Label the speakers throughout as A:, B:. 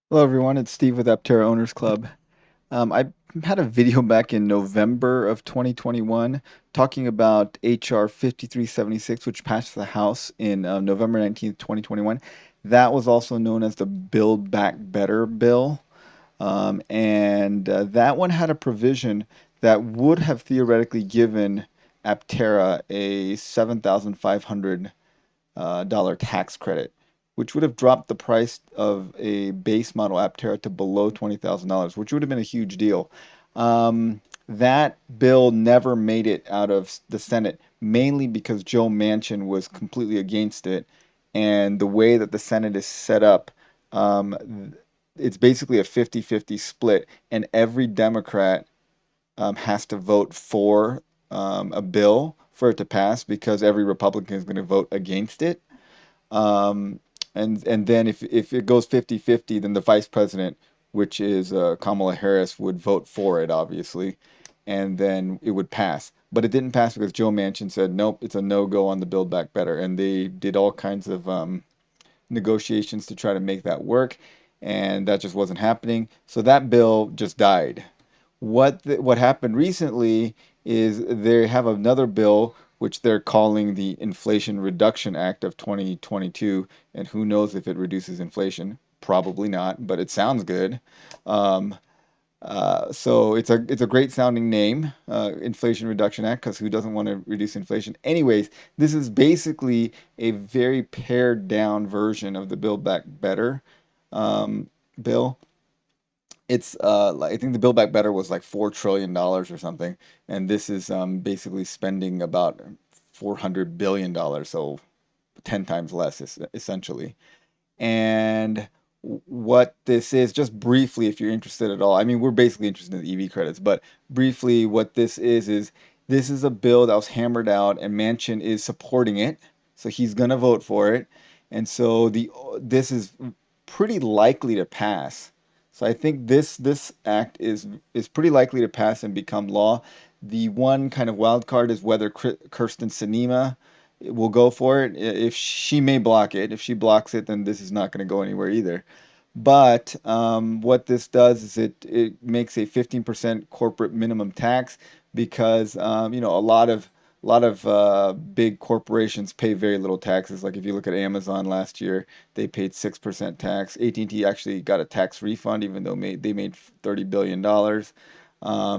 A: Hello everyone, it's Steve with Aptera Owners Club. I had a video back in November of 2021 talking about HR 5376, which passed the House in November 19th, 2021. That was also known as the Build Back Better bill. And that one had a provision that would have theoretically given Aptera a 7,500 dollar tax credit, which would have dropped the price of a base model Aptera to below $20,000, which would have been a huge deal. That bill never made it out of the Senate, mainly because Joe Manchin was completely against it. And the way that the Senate is set up, it's basically a 50-50 split, and every Democrat has to vote for a bill for it to pass because every Republican is going to vote against it. Um, and then if it goes 50-50, then the vice president, which is Kamala Harris, would vote for it, obviously, and then it would pass. But it didn't pass because Joe Manchin said, nope, it's a no-go on the Build Back Better. And they did all kinds of negotiations to try to make that work, and that just wasn't happening. So that bill just died. What happened recently is they have another bill which they're calling the Inflation Reduction Act of 2022, and who knows if it reduces inflation? Probably not, but it sounds good. Um, so it's a great sounding name, Inflation Reduction Act, because who doesn't want to reduce inflation? Anyways, this is basically a very pared down version of the Build Back Better um, bill. It's like I think the Build Back Better was like $4 trillion or something, and this is basically spending about $400 billion, so 10 times less essentially. And what this is, just briefly, if you're interested at all, I mean, we're basically interested in the EV credits, but briefly, what is this is a bill that was hammered out, and Manchin is supporting it, so he's gonna vote for it, and so this is pretty likely to pass. So I think this act is pretty likely to pass and become law. The one kind of wild card is whether Kirsten Sinema will go for it. If she may block it, if she blocks it, then this is not going to go anywhere either. But what this does is it makes a 15% corporate minimum tax because a lot of big corporations pay very little taxes. Like if you look at Amazon last year, they paid 6% tax. AT&T actually got a tax refund even though they made $30 billion.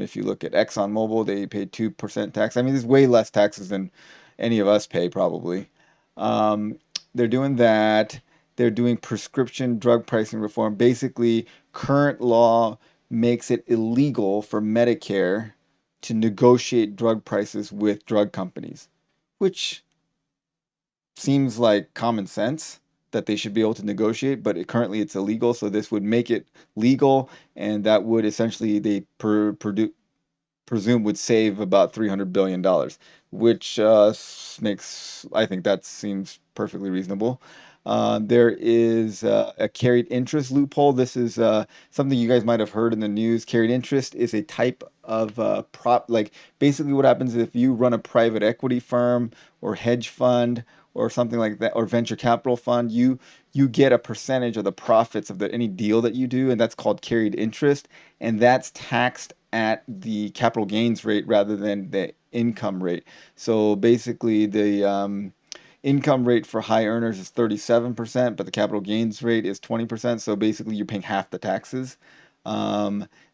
A: If you look at ExxonMobil, they paid 2% tax. I mean, there's way less taxes than any of us pay probably. Um, they're doing that. They're doing prescription drug pricing reform. Basically, current law makes it illegal for Medicare to negotiate drug prices with drug companies, which seems like common sense that they should be able to negotiate, but currently it's illegal. So this would make it legal, and that would essentially presume would save about $300 billion, which makes I think that seems perfectly reasonable. There is a carried interest loophole. This is something you guys might have heard in the news. Carried interest is a type of like basically what happens if you run a private equity firm or hedge fund or something like that or venture capital fund, you get a percentage of the profits of any deal that you do, and that's called carried interest, and that's taxed at the capital gains rate rather than the income rate. So basically, the income rate for high earners is 37%, but the capital gains rate is 20%. So basically, you're paying half the taxes.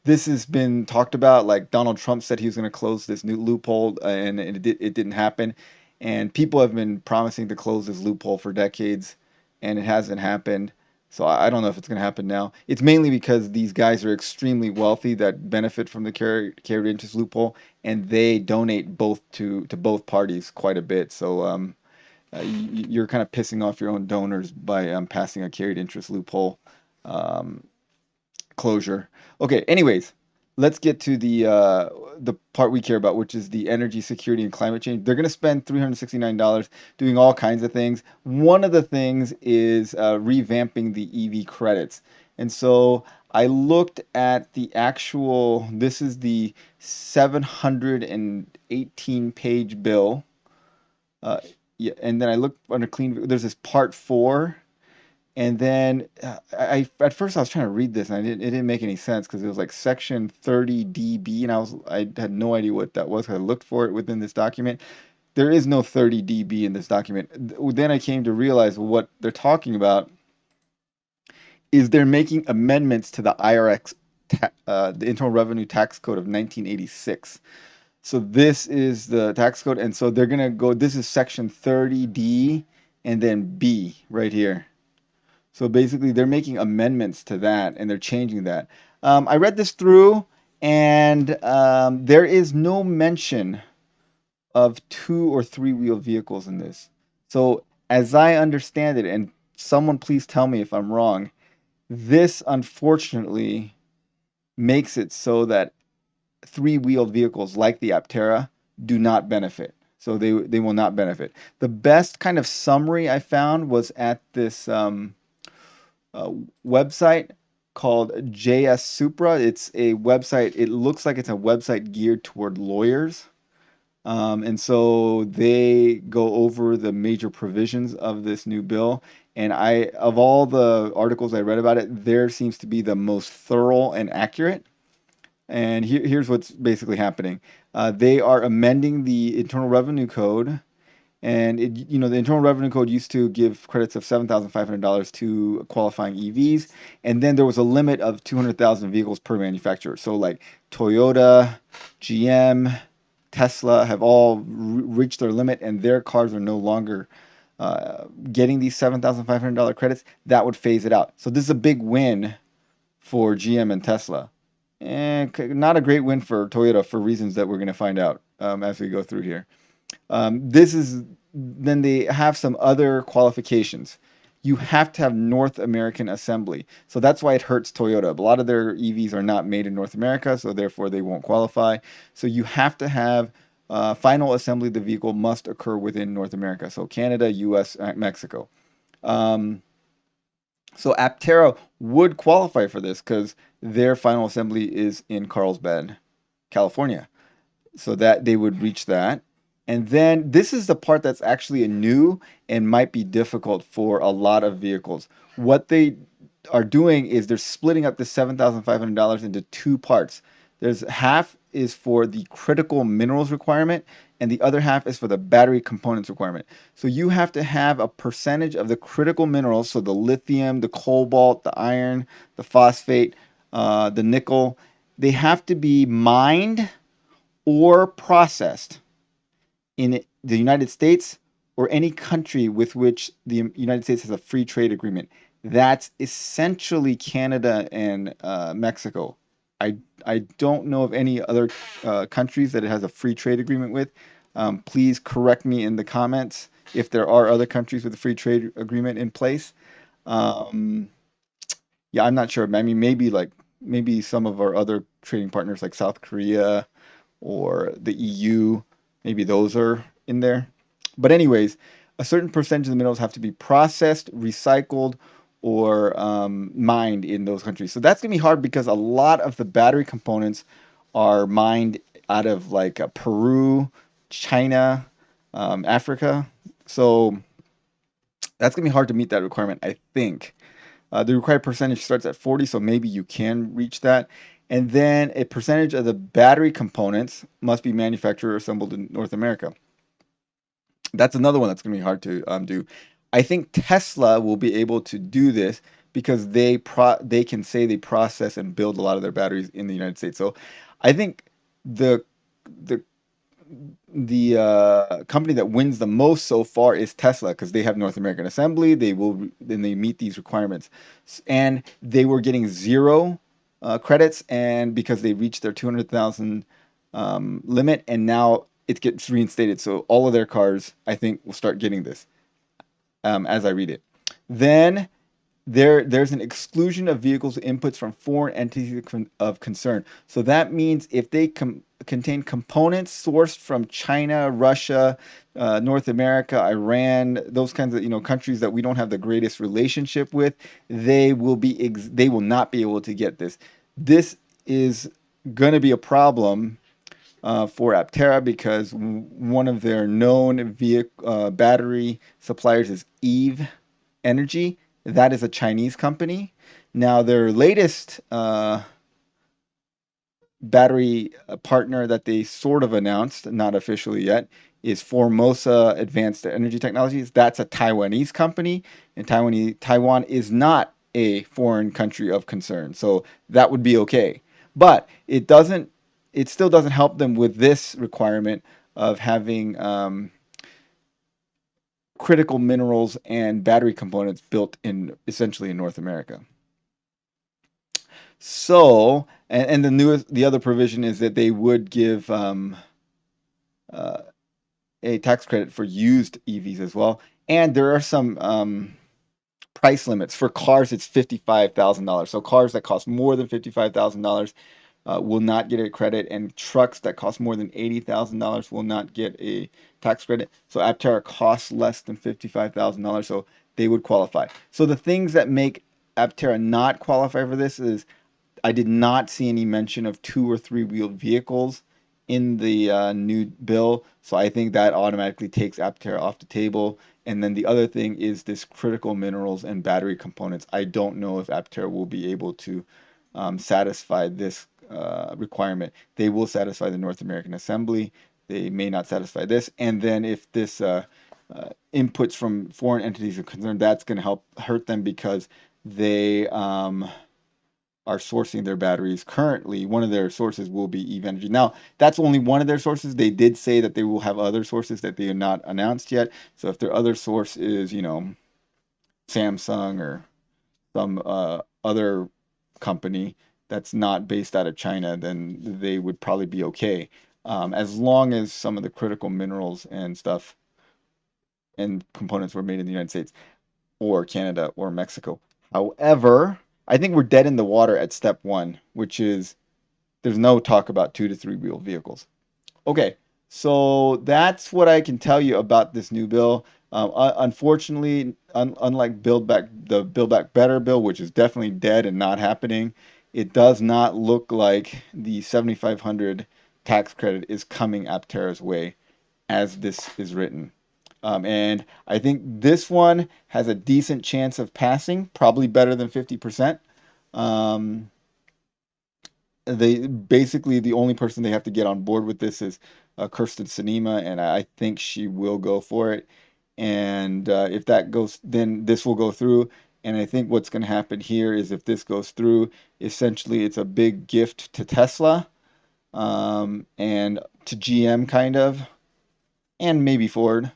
A: This has been talked about. Like Donald Trump said he was going to close this new loophole, and it didn't happen. And people have been promising to close this loophole for decades, and it hasn't happened. So I don't know if it's going to happen now. It's mainly because these guys are extremely wealthy that benefit from the carried interest loophole, and they donate both to both parties quite a bit. So you're kind of pissing off your own donors by passing a carried interest loophole um, closure. Okay, anyways, let's get to the part we care about, which is the energy security and climate change. They're going to spend $369 doing all kinds of things. One of the things is revamping the EV credits. And so I looked at the actual, this is the 718 page bill. Uh, yeah, and then I looked under clean, there's this part four, And then I at first I was trying to read this and it didn't make any sense because it was like section 30 dB and I had no idea what that was 'cause I looked for it within this document. There is no 30 dB in this document. Then I came to realize what they're talking about is they're making amendments to the IRX, the Internal Revenue Tax Code of 1986. So this is the tax code, and so they're gonna go. This is section 30D, and then B right here. So basically, they're making amendments to that, and they're changing that. I read this through, and there is no mention of two or three wheel vehicles in this. So as I understand it, and someone please tell me if I'm wrong, this unfortunately makes it so that three-wheeled vehicles like the Aptera do not benefit. So they will not benefit. The best kind of summary I found was at this uh, website called JS Supra. It's a website. It looks like it's a website geared toward lawyers. And so they go over the major provisions of this new bill. And of all the articles I read about it, there seems to be the most thorough and accurate. And here's what's basically happening. They are amending the Internal Revenue Code, and the Internal Revenue Code used to give credits of $7,500 to qualifying EVs, and then there was a limit of 200,000 vehicles per manufacturer. So like Toyota, GM, Tesla have all reached their limit, and their cars are no longer getting these $7,500 credits. That would phase it out. So this is a big win for GM and Tesla. And not a great win for Toyota for reasons that we're going to find out as we go through here. This is then they have some other qualifications. You have to have North American assembly. So that's why it hurts Toyota. A lot of their EVs are not made in North America, so therefore they won't qualify. So you have to have final assembly of the vehicle must occur within North America. So Canada, US, Mexico. Um, so Aptera would qualify for this because their final assembly is in Carlsbad, California, so that they would reach that. And then this is the part that's actually a new and might be difficult for a lot of vehicles. What they are doing is they're splitting up the $7,500 into two parts. There's half is for the critical minerals requirement, and the other half is for the battery components requirement. So you have to have a percentage of the critical minerals, so the lithium, the cobalt, the iron, the phosphate, the nickel. They have to be mined or processed in the United States or any country with which the United States has a free trade agreement. That's essentially Canada and Mexico. I I don't know of any other countries that it has a free trade agreement with. Please correct me in the comments if there are other countries with a free trade agreement in place. Um, yeah, I'm not sure. I mean, maybe some of our other trading partners like South Korea or the EU, maybe those are in there. But anyways, a certain percentage of the minerals have to be processed, recycled, or mined in those countries. So that's gonna be hard because a lot of the battery components are mined out of like Peru, China, Africa. So that's gonna be hard to meet that requirement, I think. The required percentage starts at 40, so maybe you can reach that. And then a percentage of the battery components must be manufactured or assembled in North America. That's another one that's going to be hard to do. I think Tesla will be able to do this because they can say they process and build a lot of their batteries in the United States. So I think the the the company that wins the most so far is Tesla because they have North American assembly. Then they meet these requirements, and they were getting zero credits, and because they reached their 200,000 limit, and now it gets reinstated. So all of their cars, I think, will start getting this as I read it. Then there's an exclusion of vehicles inputs from foreign entities of concern. So that means if they contain components sourced from China, Russia, North America, Iran, those kinds of countries that we don't have the greatest relationship with, they will not be able to get this. This is going to be a problem for Aptera because one of their known battery suppliers is Eve Energy. That is a Chinese company. Now, their latest battery partner that they sort of announced, not officially yet, is Formosa Advanced Energy Technologies. That's a Taiwanese company, and Taiwan is not a foreign country of concern, so that would be okay. But it still doesn't help them with this requirement of having critical minerals and battery components built in essentially in North America. So, and the other provision is that they would give uh, a tax credit for used EVs as well. And there are some price limits for cars. It's $55,000. So cars that cost more than $55,000 will not get a credit, and trucks that cost more than $80,000 will not get a tax credit. So Aptera costs less than $55,000, so they would qualify. So the things that make Aptera not qualify for this is I did not see any mention of two or three wheeled vehicles in the new bill, so I think that automatically takes Aptera off the table. And then the other thing is this critical minerals and battery components. I don't know if Aptera will be able to satisfy this requirement. They will satisfy the North American Assembly. They may not satisfy this. And then if this inputs from foreign entities are concerned, that's going to help hurt them because they are sourcing their batteries currently. One of their sources will be Eve Energy. Now, that's only one of their sources. They did say that they will have other sources that they have not announced yet. So if their other source is, Samsung or some other company that's not based out of China, then they would probably be okay. As long as some of the critical minerals and stuff and components were made in the United States or Canada or Mexico. However, I think we're dead in the water at step one, which is there's no talk about two to three wheel vehicles. Okay, so that's what I can tell you about this new bill. Unfortunately, unlike the Build Back Better bill, which is definitely dead and not happening, it does not look like the 7,500 tax credit is coming Aptera's way as this is written. And I think this one has a decent chance of passing, probably better than 50%. Um, they basically the only person they have to get on board with this is Kirsten Sinema, and I think she will go for it. And if that goes, then this will go through. And I think what's going to happen here is if this goes through, essentially it's a big gift to Tesla and to GM kind of, and maybe Ford.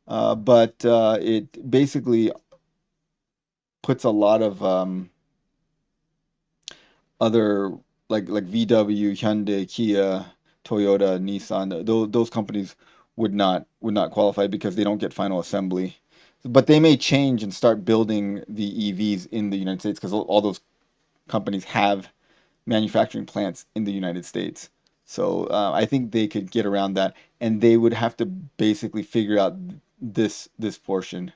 A: But it basically puts a lot of other like VW, Hyundai, Kia, Toyota, Nissan, those companies would not qualify because they don't get final assembly. But they may change and start building the EVs in the United States because all those companies have manufacturing plants in the United States. So I think they could get around that, and they would have to basically figure out this portion,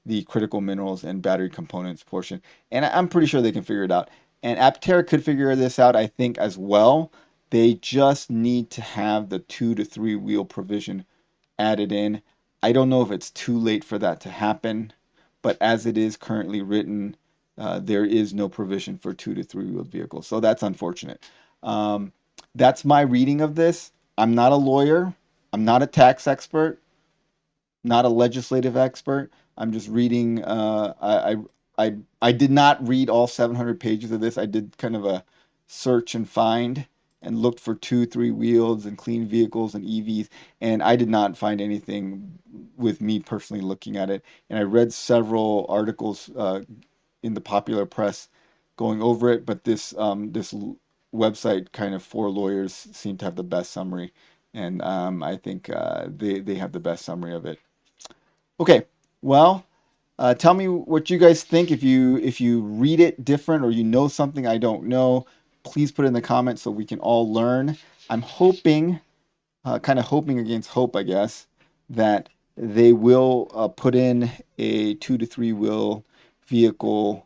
A: the critical minerals and battery components portion. And I'm pretty sure they can figure it out. And Aptera could figure this out, I think, as well. They just need to have the two to three wheel provision added in. I don't know if it's too late for that to happen, but as it is currently written, there is no provision for two to three wheeled vehicles. So that's unfortunate. Um, that's my reading of this. I'm not a lawyer. I'm not a tax expert, not a legislative expert. I'm just reading. I did not read all 700 pages of this. I did kind of a search and find and looked for two, three wheels and clean vehicles and EVs, and I did not find anything with me personally looking at it. And I read several articles in the popular press going over it, but this website kind of for lawyers seemed to have the best summary, and I think they have the best summary of it. Okay, well, tell me what you guys think. If you read it different or you know something I don't know, please put it in the comments so we can all learn. I'm hoping, kind of hoping against hope, I guess, that they will put in a two to three wheel vehicle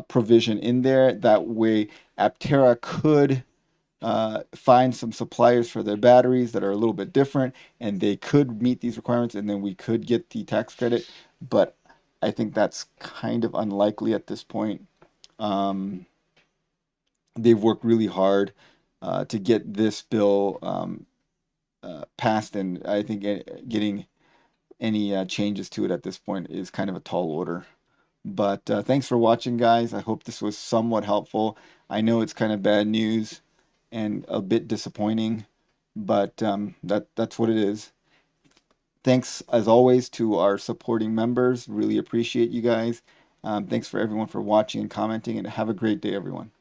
A: provision in there. That way, Aptera could find some suppliers for their batteries that are a little bit different, and they could meet these requirements, and then we could get the tax credit. But I think that's kind of unlikely at this point. Um, they've worked really hard to get this bill passed, and I think getting any changes to it at this point is kind of a tall order. But thanks for watching, guys. I hope this was somewhat helpful. I know it's kind of bad news and a bit disappointing, but that's what it is. Thanks, as always, to our supporting members. Really appreciate you guys. Thanks for everyone for watching and commenting, and have a great day, everyone.